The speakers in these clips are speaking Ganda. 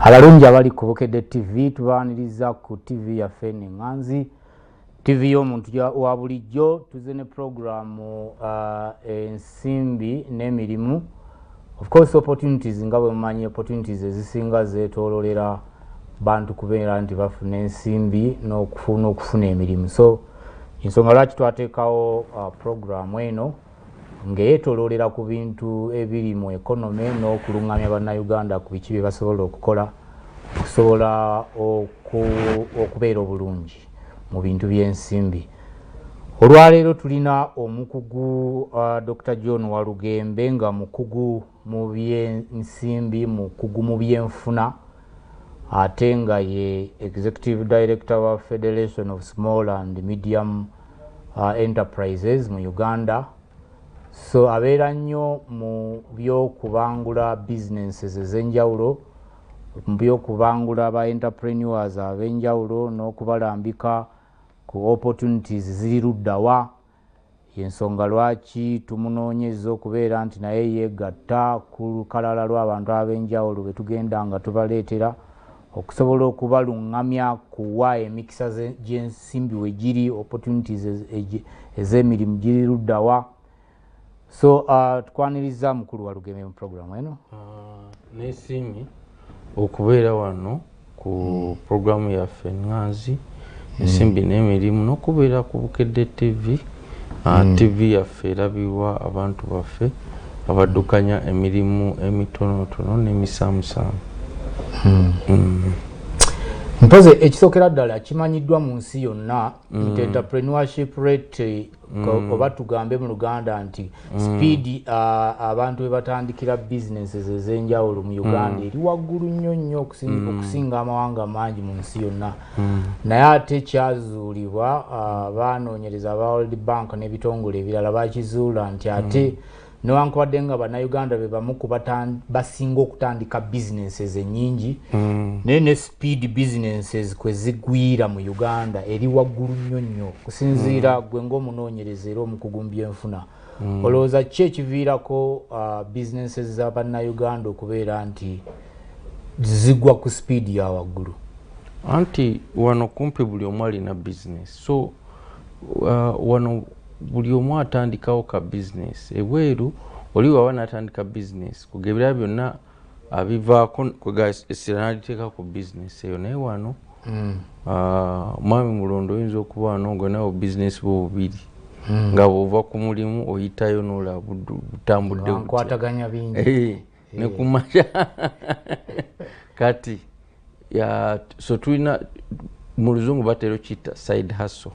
Abalungi abali ku Bukedde TV tubaaniriza ku TV yaffe Nganzi TV y'omuntu wa bulijjo. Tuze ne programu ensimbi n'emirimu. Of course opportunities nga bwe mumanyi opportunities ezisinga zeetoololera bantu kubeera nti bafuna ensimbi n'okufuna emirimu. So ensonga lwaki twateekawo programu eno ng'eyeetooloolera ku bintu ebiri mu economy n'okulungamya bannayuganda ku biki bye basobola okukola okusobola okubeera obulungi mu bintu by'ensimbi. Olwaleero tulina omukugu Dr. John Walugembe nga mukugu mu by'ensimbi, mukugu mu byenfuna, ate nga ye Executive Director wa Federation of Small and Medium Enterprises mu Uganda. So abeera nnyo mu by'okubangula businesses ez'enjawulo, mu by'okubangula ba entrepreneurs ab'enjawulo n'okubalambika ku opportunities ziri luddawa. Ensonga lwaki tumunoonyeza okubeera nti naye yeegatta ku lukalala lw'abantu ab'enjawulo be tugenda nga tubaleetera okusobola okubalungamya kuwa emikisa gy'ensimbi we giri, opportunities ez'emirimu giri luddawa. So tukwaniriza mukulu Walugembe mu programu eno. Neesiimye okubeera wano ku programu yaffe Nganzi ensimbi n'emirimu n'okubeera ku Bukedde TV. TV yaffe erabirwa abantu baffe abaddukanya emirimu emitonotono n'emisaamusaamu. Mpoze ekisookera ddala kimanyiddwa mu nsi yonna nti entrepreneurship rate oba tugambe mu Luganda nti speed abantu we batandikira businesses ez'enjawulo mu Uganda eri waggulu nnyo okusinga amawanga mangi mu nsi yonna. Naye ate kyazuulibwa baanoonyereza aba World Bank n'ebitongole ebirala bakizuula nti ate newankubadde nga bannayuganda be bamu ku basinga okutandika businesses ennyingi naye ne speed businesses kwe zigwira mu Uganda eri waggulu nnyo kusinziira gwe ng'omunoonyereza era omukugu mu byenfuna. Olowooza ki ekiviirako businesses za bannayuganda okubeera nti zigwa ku speed ya waggulu? Anti wano kumpi buli omu alina business, so wano buli omu atandikawo ka business. Ebweru oli wawa n'atandika business kugebera byonna abivaako kwegayesera n'aliteeka ku business eyo. Naye wano mwami Mulondo oyinza okuba wano nga nawo business bwo bubiri nga bw'ova ku mulimu oyitayo n'olaba butambudde nkwataganya bingi ne kumakya kati so tulina mu Luzungu batero kiyita side hustle.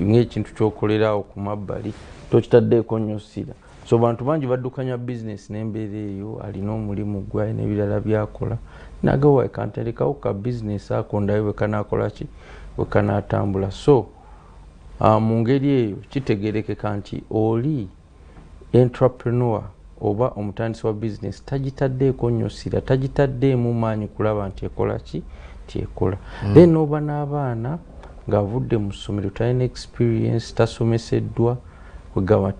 Ng'ekintu kyokolerawo ku mabbali tokitaddeeko nnyo ssira. So bantu bangi baddukanya business n'embeera eyo, alina omulimu gwe n'ebirala byakola nagawa ekanterekawo ka business ako ndayo bwekanaakola ki bwekanaatambula. So mu ngeri eyo kitegerekeka nti oli entrepreneur oba omutandisi wa business tagitaddeeko nnyo ssira, tagitaddeemu maanyi kulaba nti ekola ki tyekola. Then oba n'abaana ng'avudde mu ssomero talina experience, tasomeseddwa kwegamba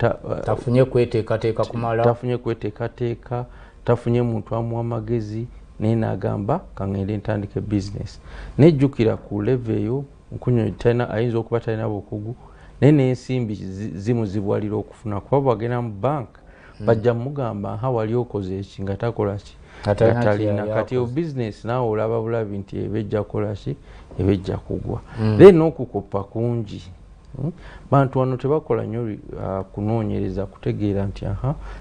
tafunye kweteekateeka kumala, tafunye kweteekateeka, tafunye muntu amuwa amagezi, naye n'agamba kangende ntandike business. Nejjukira ku level eyo nkunyo talina, ayinza okuba talina bukugu naye n'ensimbi zimuzibwalira okufuna, kuba bwagenda mu bank bajja mugamba wali okoze eki nga takola ki talina. Kati yo business naawe olaba bulabi nti ebejja kukola ki ebejja kugwa. Then okukopa kungi. Bantu wano tebakola nnyo kunoonyereza kutegeera nti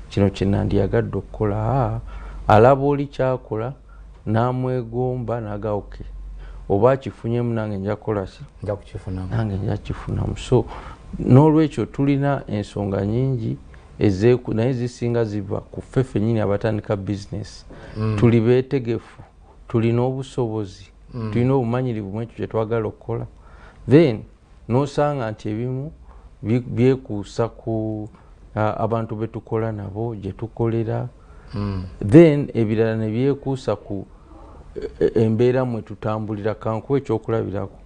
kino kye nandiyagadde okukola. Alaba oli kyakola n'amwegomba n'aga okay oba akifunyemu nange nja kukola ki nange nja kifunamu. So n'olwekyo tulina ensonga nyingi naye zisinga ziva ku ffe ffennyini abatandika business. Tuli beetegefu, tulina obusobozi, tulina obumanyirivu mu ekyo kye twagala okukola. Then n'osanga nti ebimu byekuusa ku abantu be tukola nabo gye tukolera. Then ebirala ne byekuusa ku embeera mwe tutambulira. Kankuwa ekyokulabirako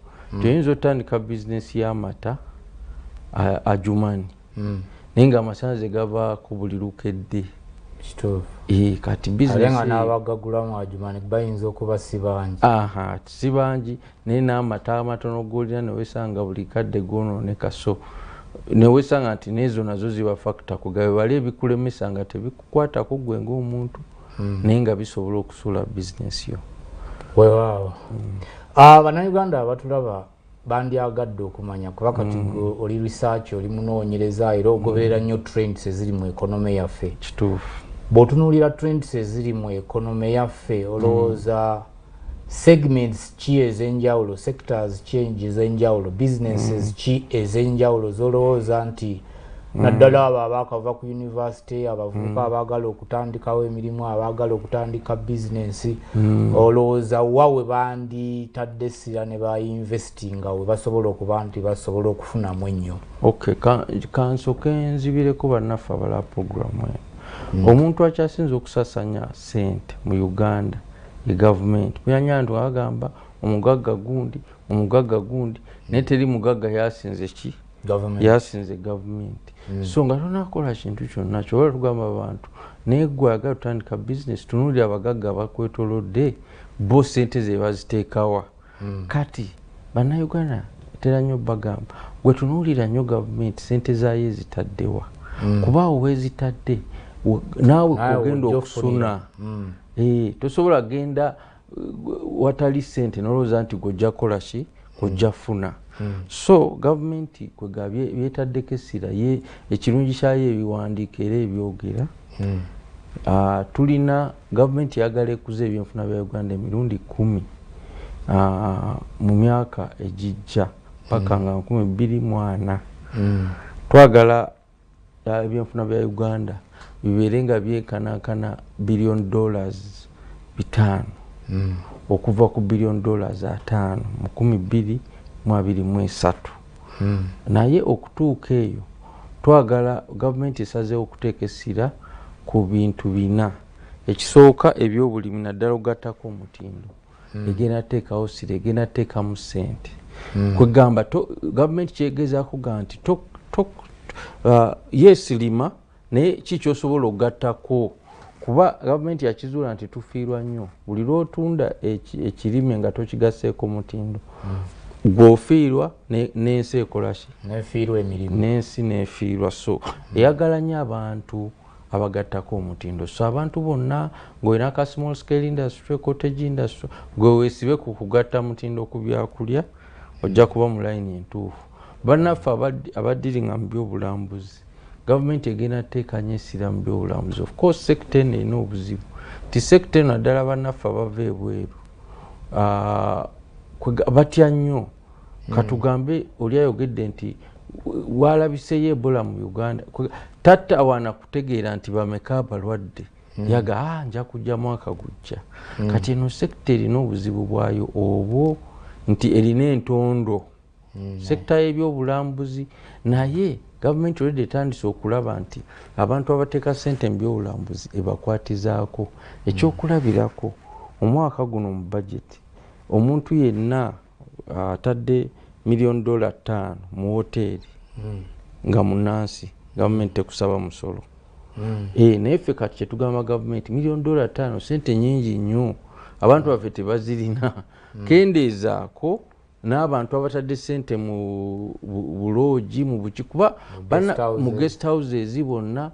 tuyinza otandika business y'amata Ajumani naye nga amasanze gava ku buli Lukedde kituufu kati business alenga n'abagagulamu ajumani bayinza okuba si bangi si bangi naye n'amata amatono g'olina newesanga buli kadde gonooneka so newesanga nti nezo nazo ziba factor kugabe bali ebikulemesa nga tebikukwatako gwe ng'omuntu naye nga bisobola okusula bizinesi yo weewaawo bannayuganda abatulaba bandyagadde okumanya kuba kati oli research oli munoonyereza era ogoberera nnyo trends eziri mu ekonome yaffe kituufu bw'otunuulira trends eziri mu ekonome yaffe olowooza segments ki ez'enjawulo sectors ki ez'enjawulo businesses ki ez'enjawulo z'olowooza nti naddala abo abaakava ku university abavubuka abaagala okutandikawo emirimu abaagala okutandika bizinensi olowooza wa we banditadde essira ne bayinvestinga we basobola okuba nti basobola okufunamu ennyo kansoke nzibireko bannaffe abala programu eno omuntu akyasinza okusasanya sente mu Uganda ye gavumenti muyanyantu agamba omugagga gundi naye teri mugagga yasinze ki yasinze gavumenti so nga tonakola kintu kyonna kyobola tugamba abantu naye gwe ayagala tutandika bizinesi tunuulira abagagga abakwetolodde bo sente ze baziteekawa kati bannayuganda tera nnyo bagamba gwe tunuulira nnyo gavumenti sente zayo ezitaddewa kuba awo wezitadde naawe kugenda okusuna tosobola genda watali sente nolowooza nti gojja kukola ki gojja funa so gavumenti kwega byetaddeko essira ye ekirungi kyayo ebiwandiika era ebyogera tulina gavumenti yagala ekuza ebyenfuna bya Uganda emirundi 10 mu myaka egijja paka nga 2024 twagala ebyenfuna bya Uganda bibeere nga byekanakana $5 billion okuva ku $5 billion 5 mu 2023 naye okutuuka eyo twagala gavumenti esazeewo okuteeka essira ku bintu 4 ekisooka ebyobulimi naddala ogattako omutindo egenda teekawo ssira egenda teekamu ssente kwegamba gavumenti kyegezaako ga nti yeesirima naye kikyosobola okugattako kuba gavumenti yakizuula nti tufiirwa nnyo buli lwotunda ekirime nga tokigaseeko mutindo gwofiirwa n'ensi ekolaki n'ensi nefiirwa so eyagala nnyo abantu abagattako omutindo so abantu bonna ng'olina ka small scale industry cottage industry gwe weesibe ku kugatta mutindo ku byakulya ojja kuba mu layini entuufu bannaffe abaddiringa mu byobulambuzi gavumenti egenda teekanya essira mu byobulambuzi of course sekita eno erina obuzibu ti sekita eno naddala bannaffe abava ebweru batya nnyo katugambe oli ayogedde nti walabiseyo ebola mu Uganda tattawaana kutegeera nti bameka abalwadde yaga nja kujja mwaka gujja kati eno sekita erina obuzibu bwayo obwo nti erina entondo sekita y'ebyobulambuzi naye gavumenti olwedde etandise okulaba nti abantu abateeka ssente mu byobulambuzi ebakwatizaako ekyokulabirako omwaka guno mu bajeti omuntu yenna atadde $5 million mu woteeri nga munansi gavumenti tekusaba musolo naye ffe kati kyetugamba gavumenti $5 million sente nyingi nnyo abantu baffe tebazirina kendeezaako n'abantu abatadde sente mu buloogi mu buki kuba mu guest houses bonna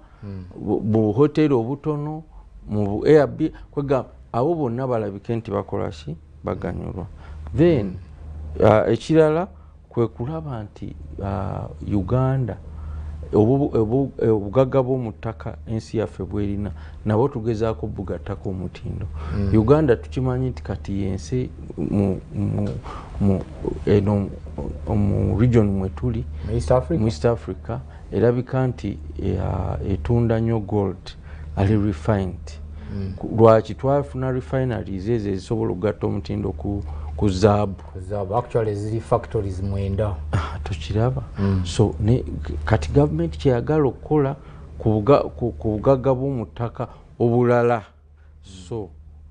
mu hoteri obutono mu Airbnb kwegamba abo bonna balabike nti bakola ki baganyulwa then ekirala kwe kulaba nti Uganda obugagga bw'omu ttaka ensi yaffe bwerina nabo tugezaako bugattako omutindo Uganda tukimanyi nti kati yensi mu region mwetuli mu East Africa erabika nti etunda nnyo gold ali refined lwaki twafuna refineries ezo ezisobola okugatta omutindo ku zaabu actually ziri factories 9 tukiraba so kati gavumenti kyeyagala okukola ku bugagga bw'omu ttaka obulala so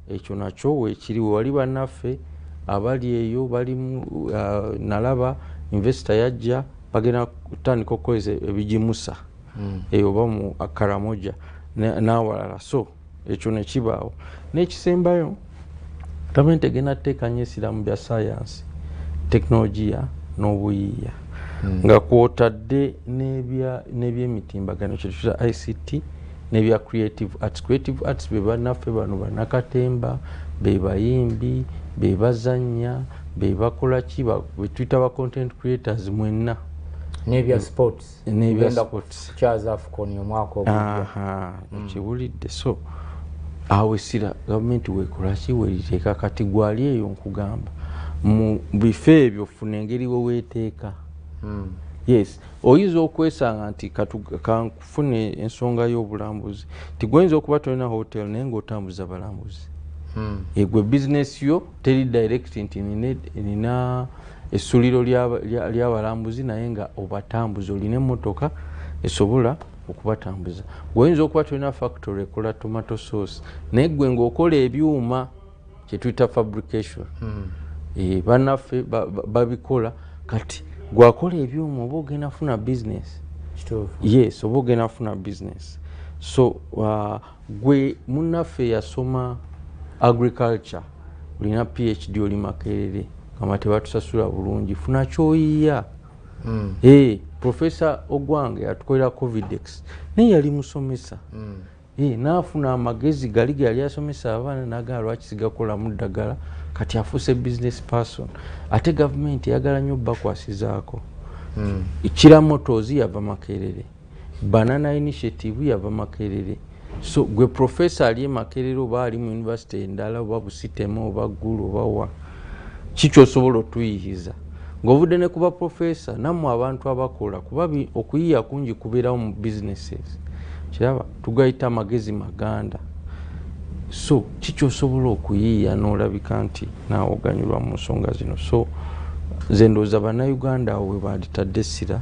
ekyo nakyo weekiri we wali bannaffe abali eyo balimu nalaba investor yajja bagenda kutandika okukozesa ebigimusa eyo oba mu Karamoja n'awalala so ekyo ne kibaawo n'ekisembayo gavumenti egenda kuteekanya essira mu bya sayansi tekinologiya n'obuyiiya nga kwotadde n'ebyemitimbagano kyetuyita ICT n'ebya creative arts be bannaffe bano bannakatemba be bayimbi be bazannya be bakola ki betuyita ba content creators mwenna n'ebya sports kyaza AFCON omwaka ogujja kiwulidde so awo essira gavumenti weekolaki weriteeka kati gwali eyo nkugamba mu bifo ebyo funa engeri we weeteeka yes oyinza okwesanga nti kankufune ensonga y'obulambuzi tigwoyinza okuba tolina hotel naye ng'otambuza balambuzi egwe bizinesi yo teri direct nti nina essuliro ly'abalambuzi naye nga obatambuza olina emmotoka esobola okubatambuza gwoyinza okuba tolina factory ekola tomato sauce naye gwe ng'okola ebyuma kyetuyita fabrication bannaffe babikola kati gwakola ebyuma oba ogenda funa business yes oba ogenda funa business so gwe munnaffe yasoma agriculture olina PhD oli Makerere kama tebatusasula bulungi funa kyoyiya Professor Ogwange yatukolera Covidex naye yali musomesa n'afuna amagezi gali yali asomesa abaana n'agala lwaki sigakolamu ddagala kati afuuse business person ate gavumenti eyagala nnyo bakwasizaako Kira Motors yava Makerere Banana Initiative yava Makerere so gwe professor ali Makerere oba ali mu university endala oba Busitema oba Gulu oba wa kikyosobola otuyihiza ng'ovudde ne kuba professor nammwe abantu abakola kuba okuyiya kungi kubeerawo mu businesses kiraba tugayita amagezi maganda so kikyosobola okuyiiya n'olabika nti naawe oganyulwa mu nsonga zino so nze ndowooza bannayuganda awo we banditadde essira